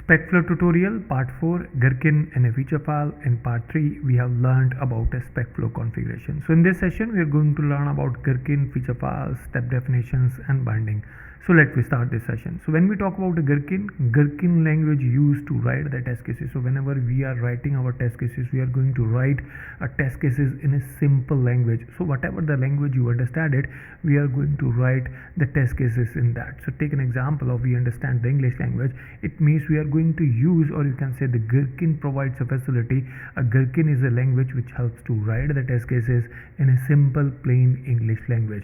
Specflow tutorial part 4, Gherkin and a feature file. In part 3 we have learned about a Specflow configuration. So in this session we are going to learn about Gherkin, feature files, step definitions and binding. So let me start this session. So when we talk about a Gherkin language used to write the test cases. So whenever we are writing our test cases, we are going to write a test cases in a simple language. So whatever the language you understand it, we are going to write the test cases in that. So take an example of we understand the English language. It means we are going to use, or you can say the Gherkin provides a facility. A Gherkin is a language which helps to write the test cases in a simple plain English language.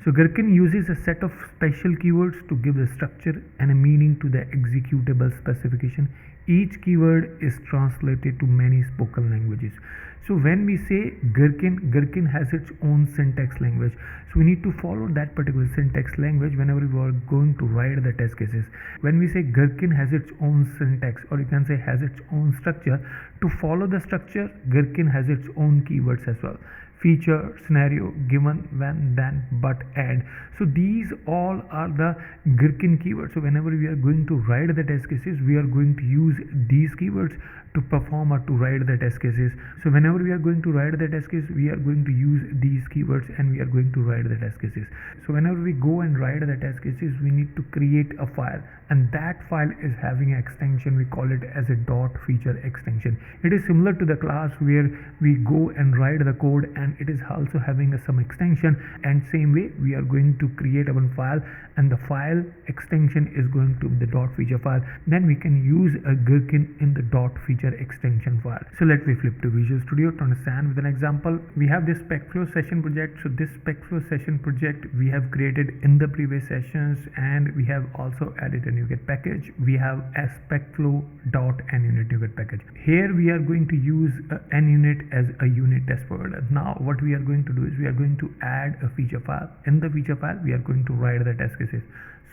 So Gherkin uses a set of special keywords to give the structure and a meaning to the executable specification. Each keyword is translated to many spoken languages. So when we say Gherkin has its own syntax language. So we need to follow that particular syntax language whenever we are going to write the test cases. When we say Gherkin has its own syntax, or you can say has its own structure, to follow the structure, Gherkin has its own keywords as well. Feature, scenario, given, when, then, but, and. So these all are the Gherkin keywords. So whenever we are going to write the test cases, we are going to use these keywords to perform or to write the test cases. So whenever we are going to write the test case, we are going to use these keywords and we are going to write the test cases. So whenever we go and write the test cases, we need to create a file, and that file is having an extension. We call it as a .feature extension. It is similar to the class where we go and write the code, and it is also having some extension, and same way we are going to create a one file, and the file extension is going to be the .feature file. Then we can use a Gherkin in the .feature extension file. So let me flip to Visual Studio to understand with an example. We have this Specflow session project. So this Specflow session project we have created in the previous sessions, and we have also added a NuGet package. We have a Specflow.NUnit NuGet package. Here we are going to use NUnit as a unit test provider. Now what we are going to do is we are going to add a feature file. In the feature file we are going to write the test cases.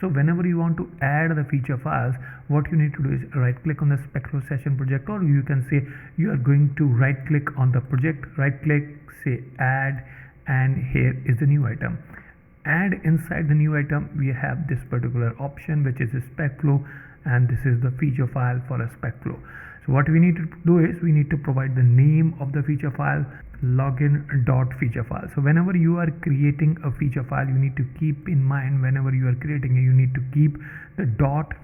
So whenever you want to add the feature files, what you need to do is right click on the Specflow session project, or you can say you are going to right click on the project, right click, say add, and here is the new item. And inside the new item we have this particular option which is a Specflow, and this is the feature file for a Specflow. So what we need to do is we need to provide the name of the feature file, login.feature file. So whenever you are creating a feature file, you need to keep in mind, whenever you are creating it, you need to keep the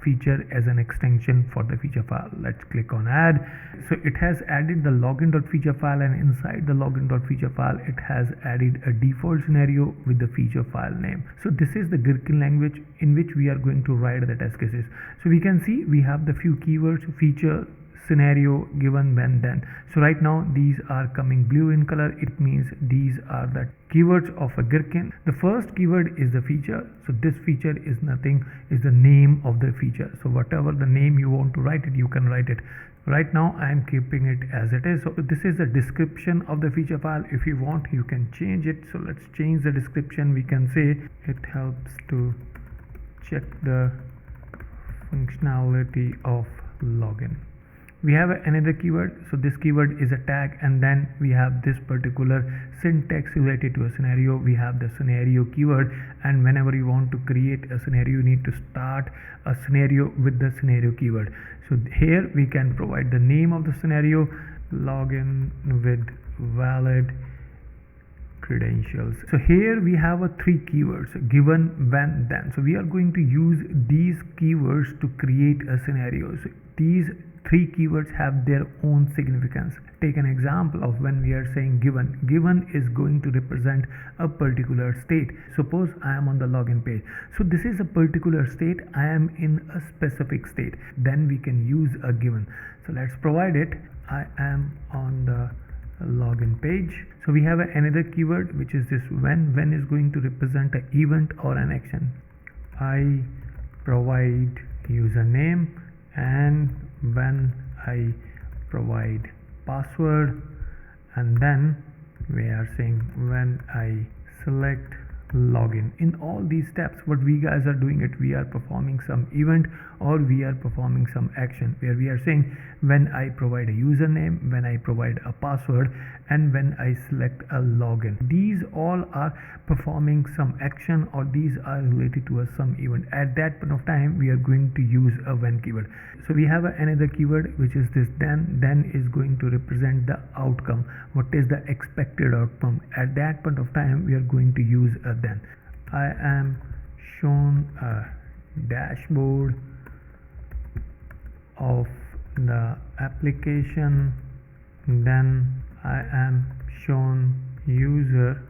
.feature as an extension for the feature file. Let's click on add. So it has added the login.feature file, and inside the login.feature file it has added a default scenario with the feature file name. So this is the Gherkin language in which we are going to write the test cases. So we can see we have the few keywords: feature, scenario, given, when, then. So right now these are coming blue in color. It means these are the keywords of a Gherkin. The first keyword is the feature. So this feature is nothing, is the name of the feature. So whatever the name you want to write it, you can write it. Right now I am keeping it as it is. So this is the description of the feature file. If you want, you can change it. So let's change the description. We can say it helps to check the functionality of login. We have another keyword. So this keyword is a tag, and then we have this particular syntax related to a scenario. We have the scenario keyword, and whenever you want to create a scenario, you need to start a scenario with the scenario keyword. So here we can provide the name of the scenario, login with valid credentials. So here we have three keywords: given, when, then. So we are going to use these keywords to create a scenario. So these three keywords have their own significance. Take an example of when we are saying given. Given is going to represent a particular state. Suppose I am on the login page. So this is a particular state. I am in a specific state. Then we can use a given. So let's provide it. I am on the login page. So we have another keyword which is this when. When is going to represent an event or an action. I provide username, and when I provide password, and then we are saying when I select login. In all these steps, what we guys are doing it, we are performing some event or we are performing some action where we are saying when I provide a username, when I provide a password, and when I select a login. These all are performing some action or these are related to some event. At that point of time, we are going to use a when keyword. So we have another keyword which is this then. Then is going to represent the outcome. What is the expected outcome? At that point of time, we are going to use a then. I am shown a dashboard of the application. Then I am shown user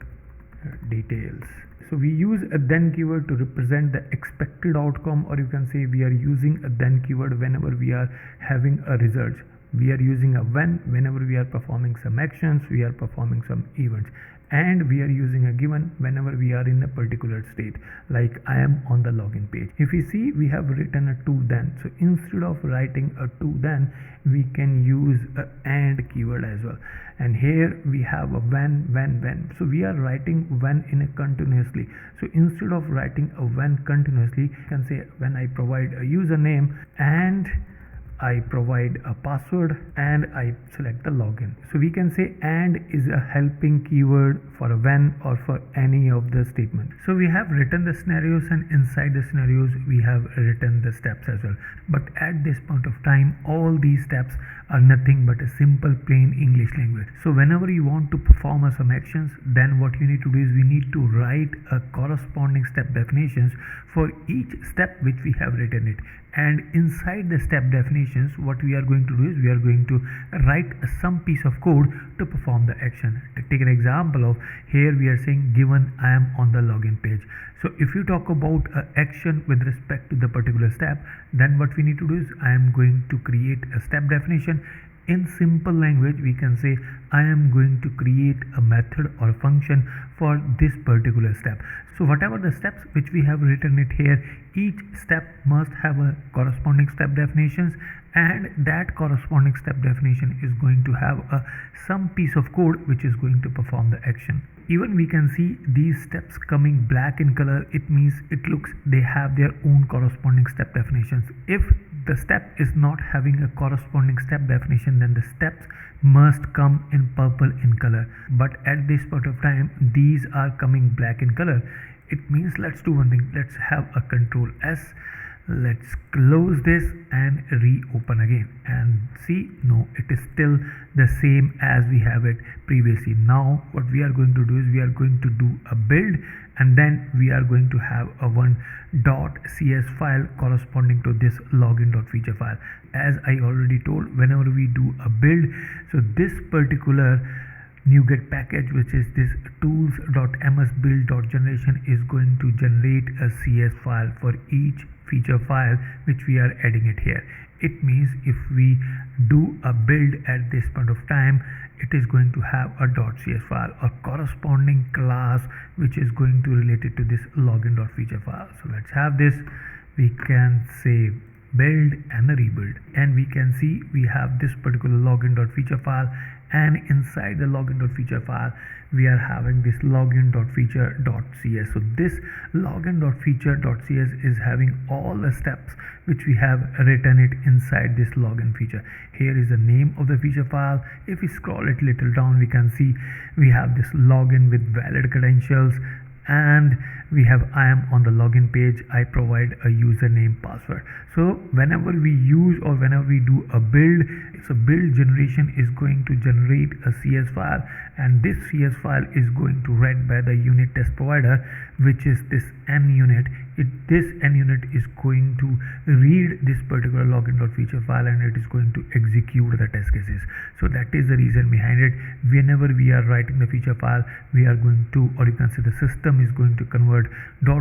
details. So we use a then keyword to represent the expected outcome, or you can say we are using a then keyword whenever we are having a result. We are using a when whenever we are performing some actions, we are performing some events, and we are using a given whenever we are in a particular state, like I am on the login page. If you see, we have written a to then. So instead of writing a to then, we can use a and keyword as well. And here we have a when. So we are writing when in a continuously. So instead of writing a when continuously, you can say when I provide a username and I provide a password and I select the login. So we can say and is a helping keyword for a when or for any of the statement. So we have written the scenarios, and inside the scenarios we have written the steps as well. But at this point of time, all these steps are nothing but a simple plain English language. So whenever you want to perform some actions, then what you need to do is we need to write a corresponding step definitions for each step which we have written it. And inside the step definitions, what we are going to do is we are going to write some piece of code to perform the action. To take an example of here, we are saying given I am on the login page. So if you talk about action with respect to the particular step, then what we need to do is I am going to create a step definition. In simple language, we can say I am going to create a method or a function for this particular step. So whatever the steps which we have written it here, each step must have a corresponding step definitions, and that corresponding step definition is going to have some piece of code which is going to perform the action. Even we can see these steps coming black in color. It means it looks they have their own corresponding step definitions. If the step is not having a corresponding step definition, then the steps must come in purple in color. But at this point of time, these are coming black in color. It means let's do one thing. Let's have a Control S. Let's close this and reopen again, and see, no, it is still the same as we have it previously. Now what we are going to do is we are going to do a build, and then we are going to have a one .cs file corresponding to this login.feature file. As I already told, whenever we do a build, so this particular NuGet package, which is this tools.msbuild.generation, is going to generate a CS file for each feature file which we are adding it here. It means if we do a build at this point of time, it is going to have a .cs file, a corresponding class which is going to relate it to this login.feature file. So let's have this. We can say build and a rebuild, and we can see we have this particular login.feature file, and inside the login.feature file we are having this login.feature.cs. so this login.feature.cs is having all the steps which we have written it inside this login feature. Here is the name of the feature file. If we scroll it little down, we can see we have this login with valid credentials, and we have I am on the login page. I provide a username, password. So whenever we use or whenever we do a build, so build generation is going to generate a CS file, and this CS file is going to read by the unit test provider, which is this NUnit. This NUnit is going to read this particular login.feature file, and it is going to execute the test cases. So that is the reason behind it. Whenever we are writing the feature file, we are going to, or you can say the system is going to convert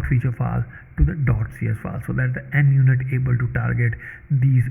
.feature file to the .cs file, so that the NUnit able to target these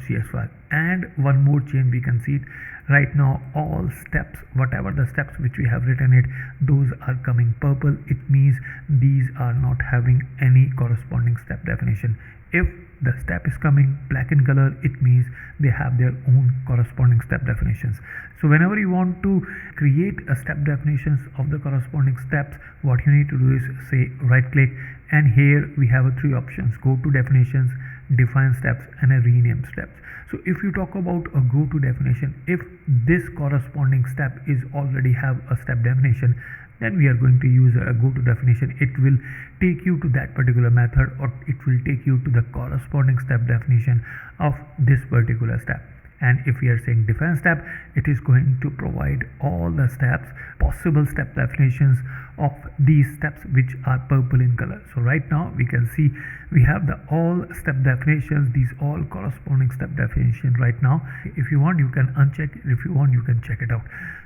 .cs file. And one more change we can see it right now, all steps, whatever the steps which we have written it, those are coming purple. It means these are not having any corresponding step definition. If the step is coming black in color, it means they have their own corresponding step definitions. So whenever you want to create a step definitions of the corresponding steps, what you need to do is say right click, and here we have three options: go to definitions, define steps, and a rename steps. So if you talk about a go to definition, if this corresponding step is already have a step definition, then we are going to use a go to definition. It will take you to that particular method, or it will take you to the corresponding step definition of this particular step. And if we are saying define step, it is going to provide all the steps, possible step definitions of these steps which are purple in color. So right now we can see we have the all step definitions, these all corresponding step definition right now. If you want, you can uncheck it. If you want, you can check it out.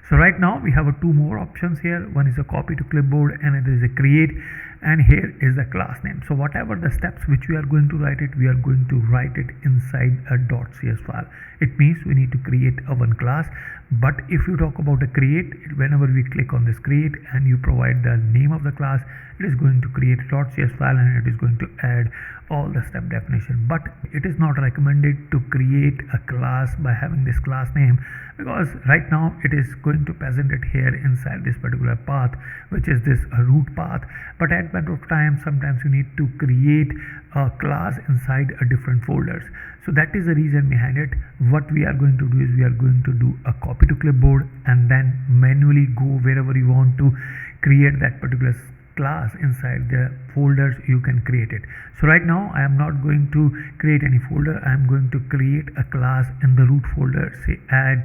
So right now we have two more options here. One is a copy to clipboard, and there is a create, and here is the class name. So whatever the steps which we are going to write it, we are going to write it inside a .cs file. It means we need to create a one class. But if you talk about a create, whenever we click on this create and you provide the name of the class, it is going to create a .cs file, and it is going to add all the step definition. But it is not recommended to create a class by having this class name, because right now it is going to present it here inside this particular path, which is this root path. But at matter of time, sometimes you need to create a class inside a different folders. So that is the reason behind it. What we are going to do is we are going to do a copy to clipboard, and then manually go wherever you want to create that particular class inside the folders. You can create it. So right now I am not going to create any folder. I am going to create a class in the root folder. Say add,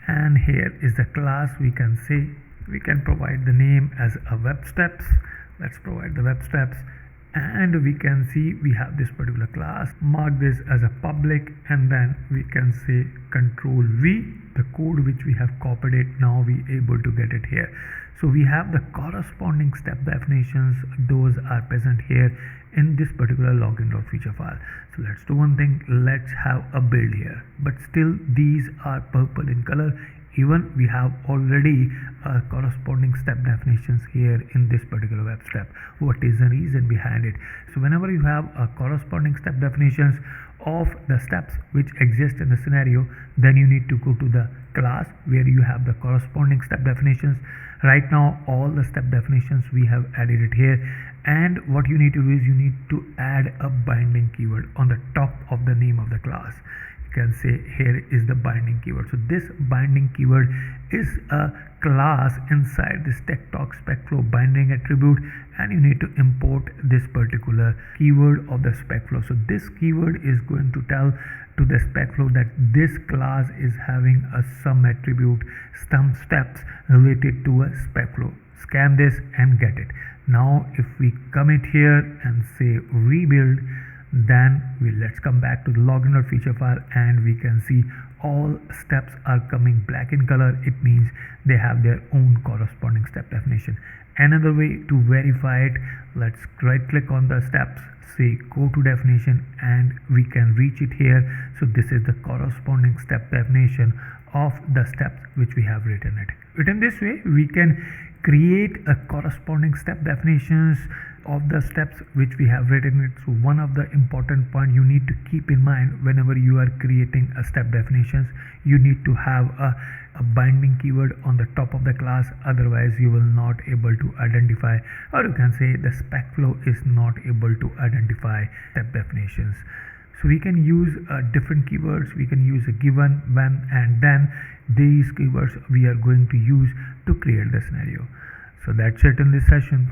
and here is the class. We can say, we can provide the name as a web steps. Let's provide the web steps, and we can see we have this particular class. Mark this as a public, and then we can say Control V, the code which we have copied it. Now we able to get it here. So we have the corresponding step definitions. Those are present here in this particular login.feature file. So let's do one thing. Let's have a build here, but still these are purple in color. Even we have already corresponding step definitions here in this particular web step. What is the reason behind it? So whenever you have a corresponding step definitions of the steps which exist in the scenario, then you need to go to the class where you have the corresponding step definitions. Right now all the step definitions we have added it here, and what you need to do is you need to add a binding keyword on the top of the name of the class. Can say here is the binding keyword. So this binding keyword is a class inside this tech talk Specflow binding attribute, and you need to import this particular keyword of the Specflow. So this keyword is going to tell to the Specflow that this class is having some attribute, some steps related to a Specflow. Scan this and get it. Now if we commit here and say rebuild, then let's come back to the login.feature file, and we can see all steps are coming black in color. It means they have their own corresponding step definition. Another way to verify it, let's right click on the steps, say go to definition, and we can reach it here. So this is the corresponding step definition of the steps which we have written it. Written this way, we can create a corresponding step definitions of the steps which we have written it. So one of the important point you need to keep in mind whenever you are creating a step definitions, you need to have a binding keyword on the top of the class. Otherwise you will not able to identify, or you can say the Specflow is not able to identify step definitions. So we can use different keywords. We can use a given, when, and then. These keywords we are going to use to create the scenario. So that's it in this session.